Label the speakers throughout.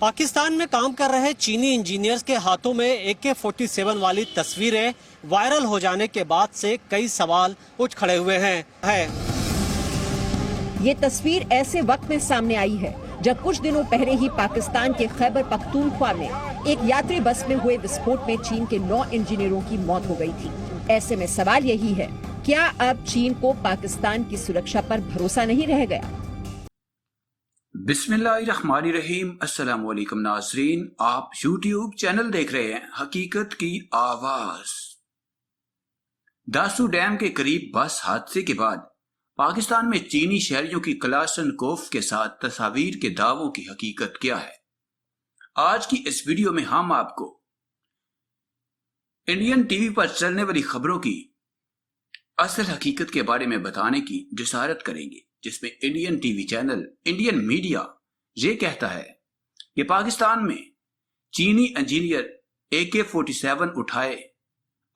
Speaker 1: पाकिस्तान में काम कर रहे चीनी इंजीनियर्स के हाथों में AK-47 वाली तस्वीरें वायरल हो जाने के बाद से कई सवाल उठ खड़े हुए हैं।
Speaker 2: ये तस्वीर ऐसे वक्त में सामने आई है जब कुछ दिनों पहले ही पाकिस्तान के खैबर पख्तूनख्वा में एक यात्री बस में हुए विस्फोट में चीन के 9 इंजीनियरों की मौत हो गई थी। ऐसे में सवाल यही है, क्या अब चीन को पाकिस्तान की सुरक्षा पर भरोसा नहीं रह गया?
Speaker 3: बिस्मिल्लाहिर्रहमानिर्रहीम। अस्सलाम वालेकुम नाज़रीन, आप YouTube चैनल देख रहे हैं हकीकत की आवाज। दासू डैम के करीब बस हादसे के बाद पाकिस्तान में चीनी शहरियों की कलाशनकोफ के साथ तस्वीर के दावों की हकीकत क्या है? आज की इस वीडियो में हम आपको इंडियन टीवी पर चलने वाली खबरों की असल हकीकत के बारे में बताने की जिसारत करेंगे, जिसमें Indian TV channel Indian media ये कहता है कि पाकिस्तान में चीनी इंजीनियर AK-47 उठाए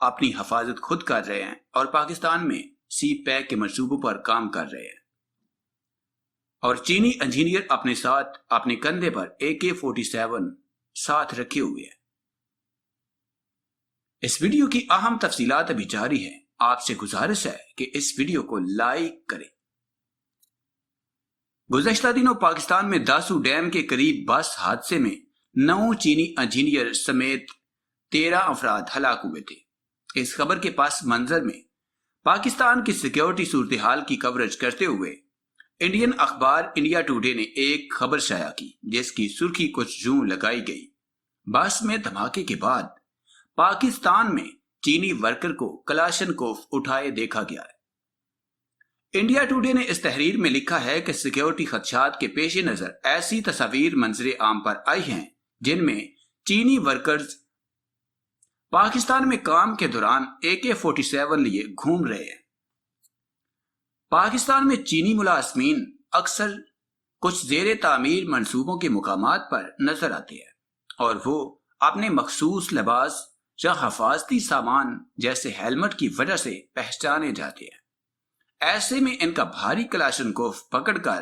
Speaker 3: अपनी हिफाजत खुद कर रहे हैं और पाकिस्तान में CPEC के मंसूबों पर काम कर रहे हैं, और चीनी इंजीनियर अपने साथ अपने कंधे पर AK-47 साथ रखे हुए हैं। इस वीडियो की अहम तफसीलात अभी जारी है। आपसे गुजारिश है कि इस वीडियो को लाइक करें। गुज़श्ता दिनों पाकिस्तान में दासू डैम के करीब बस हादसे में 9 चीनी इंजीनियर समेत 13 अफराद हलाक हुए थे। इस खबर के पास मंजर में पाकिस्तान की सिक्योरिटी सूरत हाल की कवरेज करते हुए इंडियन अखबार इंडिया टुडे ने एक खबर शाया की, जिसकी सुर्खी कुछ यूं लगाई गई, बस में धमाके के बाद पाकिस्तान में चीनी वर्कर को कलाशनकोफ उठाए देखा गया है। इंडिया टुडे ने इस तहरीर में लिखा है कि सिक्योरिटी खदशात के पेश नजर ऐसी तस्वीर मंजरे आम पर आई हैं जिनमें चीनी वर्कर्स पाकिस्तान में काम के दौरान AK-47 लिए घूम रहे हैं। पाकिस्तान में चीनी मुलाजमीन अक्सर कुछ ज़ेरे तामीर मंसूबों के मुकामात पर नजर आते हैं और वो अपने मखसूस लिबास या हिफाजती सामान जैसे हेलमेट की वजह से पहचाने जाते हैं। ऐसे में इनका भारी कलाशनकोफ पकड़कर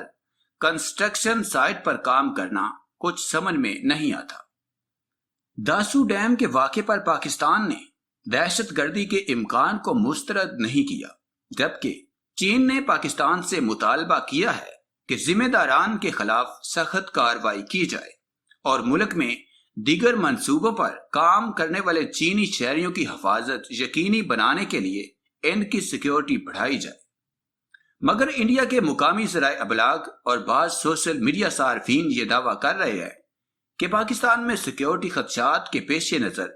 Speaker 3: कंस्ट्रक्शन साइट पर काम करना कुछ समझ में नहीं आता। दासू डैम के वाक़े पर पाकिस्तान ने दहशतगर्दी के इम्कान को मुस्तरद नहीं किया, जबकि चीन ने पाकिस्तान से मुतालबा किया है कि जिम्मेदारान के खिलाफ सख्त कार्रवाई की जाए और मुल्क में दीगर मंसूबों पर काम करने वाले चीनी शहरियों की हिफाजत यकीनी बनाने के लिए इनकी सिक्योरिटी बढ़ाई जाए। मगर इंडिया के मुकामी ज़राए अबलाग और बाज़ सोशल मीडिया सार्फिन ये दावा कर रहे हैं कि पाकिस्तान में सिक्योरिटी खदशात के पेश नज़र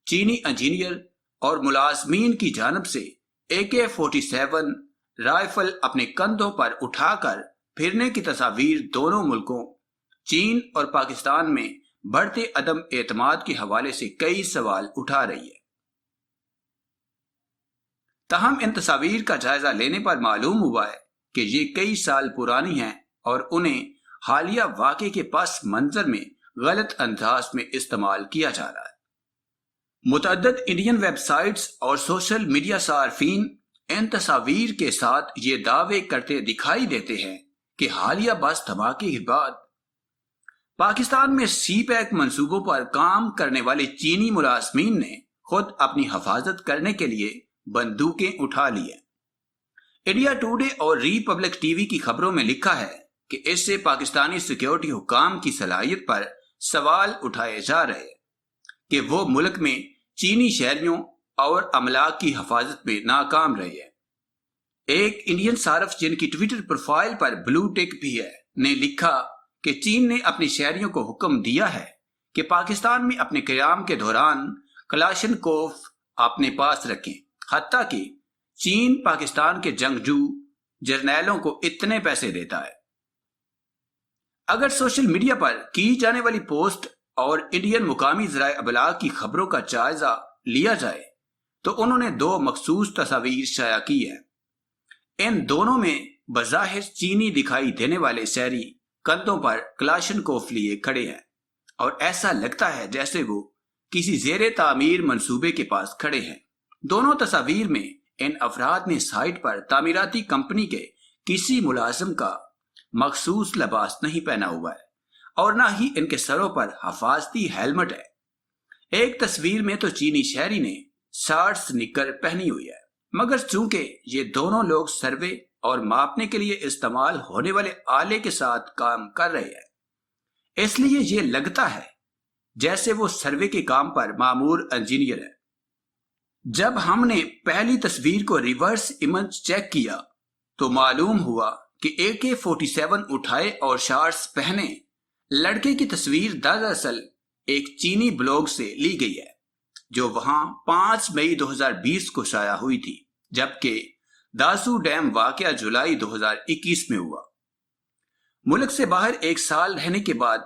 Speaker 3: चीनी इंजीनियर और मुलाजमीन की जानब से AK-47 राइफल अपने कंधों पर उठाकर फिरने की तस्वीर दोनों मुल्कों चीन और पाकिस्तान में बढ़ते अदम एतमाद के हवाले से कई सवाल उठा रही है। तहम इन तस्वीर का जायजा लेने पर मालूम हुआ है कि ये कई साल पुरानी हैं और उन्हें हालिया वाक़े के पस मंजर में गलत अंदाज में इस्तेमाल किया जा रहा है। मुतअद्दिद इंडियन वेबसाइट्स और सोशल मीडिया सार्फिन इन तस्वीर के साथ ये दावे करते दिखाई देते हैं कि हालिया बस धमाके के बाद पाकिस्तान में CPEC मंसूबों पर काम करने वाले चीनी मुलाजमीन ने खुद अपनी हिफाजत करने के लिए बंदूकें उठा ली है। इंडिया टुडे और रिपब्लिक टीवी की खबरों में लिखा है कि इससे पाकिस्तानी सिक्योरिटी हुकाम की सलाहियत पर सवाल उठाए जा रहे हैं कि वो मुल्क में चीनी शहरियों और अमलाक की हिफाजत में नाकाम रहे हैं। एक इंडियन सारफ जिनकी ट्विटर प्रोफाइल पर ब्लू टिक भी है ने लिखा कि चीन ने अपने शहरियों को हुक्म दिया है कि पाकिस्तान में अपने क़याम के दौरान कलाशनकोफ अपने पास रखें, हत्ता कि चीन पाकिस्तान के जंगजू जर्नैलों को इतने पैसे देता है। अगर सोशल मीडिया पर की जाने वाली पोस्ट और इंडियन मुकामी ज़राए अबलाग की खबरों का जायजा लिया जाए तो उन्होंने 2 मखसूस तस्वीर शाया की है। इन दोनों में बज़ाहिर चीनी दिखाई देने वाले शहरी कंधों पर कलाशनकोफ लिए खड़े हैं और ऐसा लगता है जैसे वो किसी ज़ेरे तामीर मंसूबे के पास खड़े हैं। दोनों तस्वीर में इन अफराद ने साइट पर तामीराती कंपनी के किसी मुलाजिम का मखसूस लिबास नहीं पहना हुआ है اور نہ ہی ان کے سروں پر حفاظتی ہیلمٹ ہے۔ ایک تصویر میں تو چینی شہری نے شارٹس نکر پہنی ہوئی ہے، مگر چونکہ یہ دونوں لوگ سروے اور ماپنے کے لیے استعمال ہونے والے آلے کے ساتھ کام کر رہے ہیں، اس لیے یہ لگتا ہے جیسے وہ سروے کے کام پر مامور انجینئر ہے۔ جب ہم نے پہلی تصویر کو ریورس امیج چیک کیا تو معلوم ہوا کہ AK-47 اٹھائے اور شارٹس پہنے لڑکے کی تصویر دراصل ایک چینی بلاگ سے لی گئی ہے جو وہاں 5 مئی 2020 کو شائع ہوئی تھی، جبکہ داسو ڈیم واقعہ جولائی 2021 میں ہوا۔ ملک سے باہر ایک سال رہنے کے بعد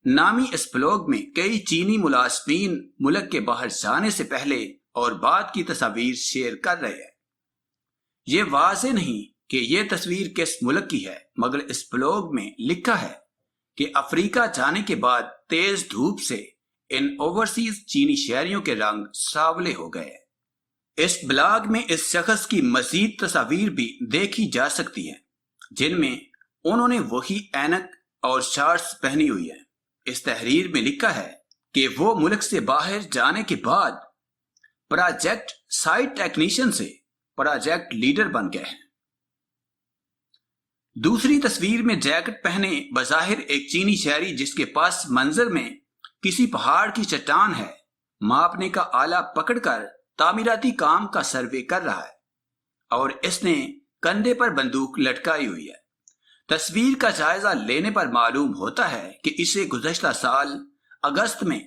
Speaker 3: نامی اس بلاگ میں کئی چینی ملازمین ملک کے باہر جانے سے پہلے اور بعد کی تصاویر شیئر کر رہے ہیں۔ یہ واضح نہیں کہ یہ تصویر کس ملک کی ہے، مگر اس بلاگ میں لکھا ہے کہ افریقہ جانے کے بعد تیز دھوپ سے ان اوورسیز چینی شہریوں کے رنگ سانولے ہو گئے۔ اس بلاگ میں اس شخص کی مزید تصاویر بھی دیکھی جا سکتی ہیں جن میں انہوں نے وہی اینک اور شارٹس پہنی ہوئی ہے۔ اس تحریر میں لکھا ہے کہ وہ ملک سے باہر جانے کے بعد پروجیکٹ سائٹ ٹیکنیشین سے پروجیکٹ لیڈر بن گئے ہیں۔ دوسری تصویر میں جیکٹ پہنے بظاہر ایک چینی شہری جس کے پاس منظر میں کسی پہاڑ کی چٹان ہے، ماپنے کا آلہ پکڑ کر تعمیراتی کام کا سروے کر رہا ہے اور اس نے کندھے پر بندوق لٹکائی ہوئی ہے۔ تصویر کا جائزہ لینے پر معلوم ہوتا ہے کہ اسے گزشتہ سال اگست میں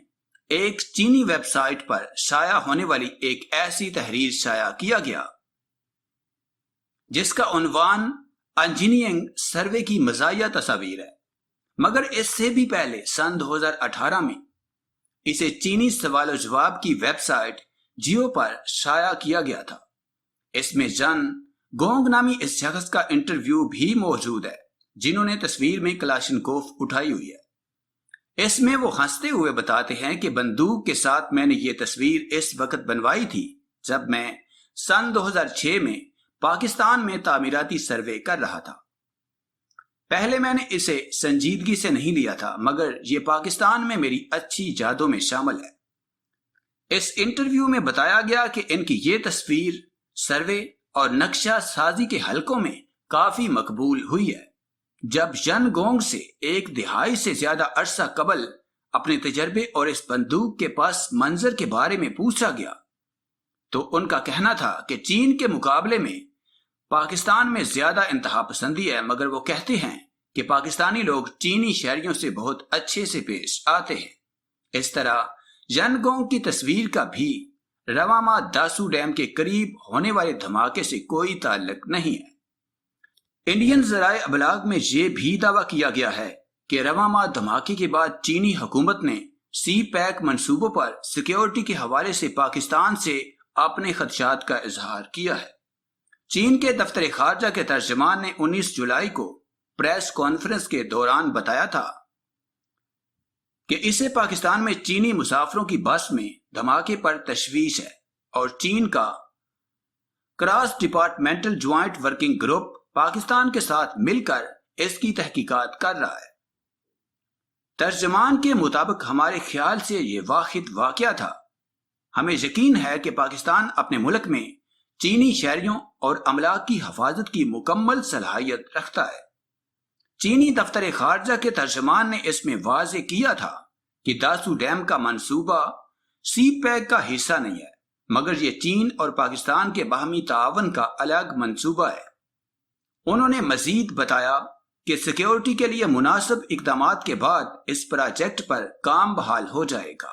Speaker 3: ایک چینی ویب سائٹ پر شائع ہونے والی ایک ایسی تحریر شائع کیا گیا جس کا عنوان انجینئرنگ سروے کی مزاحیہ تصاویر ہے، مگر اس سے بھی پہلے سن 2018 میں اسے چینی سوال و جواب کی ویب سائٹ جیو پر شائع کیا گیا تھا۔ اس میں جن گونگ نامی اس شخص کا انٹرویو بھی موجود ہے جنہوں نے تصویر میں کلاشنکوف اٹھائی ہوئی ہے۔ اس میں وہ ہنستے ہوئے بتاتے ہیں کہ بندوق کے ساتھ میں نے یہ تصویر اس وقت بنوائی تھی جب میں سن 2006 میں پاکستان میں تعمیراتی سروے کر رہا تھا۔ پہلے میں نے اسے سنجیدگی سے نہیں لیا تھا، مگر یہ پاکستان میں میری اچھی یادوں میں شامل ہے۔ اس انٹرویو میں بتایا گیا کہ ان کی یہ تصویر سروے اور نقشہ سازی کے حلقوں میں کافی مقبول ہوئی ہے۔ جب ین گونگ سے 1 دہائی سے زیادہ عرصہ قبل اپنے تجربے اور اس بندوق کے پاس منظر کے بارے میں پوچھا گیا تو ان کا کہنا تھا کہ چین کے مقابلے میں پاکستان میں زیادہ انتہا پسندی ہے، مگر وہ کہتے ہیں کہ پاکستانی لوگ چینی شہریوں سے بہت اچھے سے پیش آتے ہیں۔ اس طرح ین گونگ کی تصویر کا بھی رواں ماہ داسو ڈیم کے قریب ہونے والے دھماکے سے کوئی تعلق نہیں ہے۔ انڈین ذرائع ابلاغ میں یہ بھی دعویٰ کیا گیا ہے کہ رواں ماہ دھماکے کے بعد چینی حکومت نے سی پیک منصوبوں پر سیکیورٹی کے حوالے سے پاکستان سے اپنے خدشات کا اظہار کیا ہے۔ چین کے دفتر خارجہ کے ترجمان نے 19 جولائی کو پریس کانفرنس کے دوران بتایا تھا کہ اسے پاکستان میں چینی مسافروں کی بس میں دھماکے پر تشویش ہے اور چین کا cross departmental joint working group Pakistan کے ساتھ مل کر اس کی تحقیقات کر رہا ہے۔ ترجمان کے مطابق ہمارے خیال سے یہ واحد واقعہ تھا۔ ہمیں یقین ہے کہ پاکستان اپنے ملک میں چینی شہریوں اور املاک کی حفاظت کی مکمل صلاحیت رکھتا ہے۔ چینی دفتر خارجہ کے ترجمان نے اس میں واضح کیا تھا کہ داسو ڈیم کا منصوبہ سی پیک کا حصہ نہیں ہے، مگر یہ چین اور پاکستان کے باہمی تعاون کا الگ منصوبہ ہے۔ انہوں نے مزید بتایا کہ سیکیورٹی کے لیے مناسب اقدامات کے بعد اس پروجیکٹ پر کام بحال ہو جائے گا۔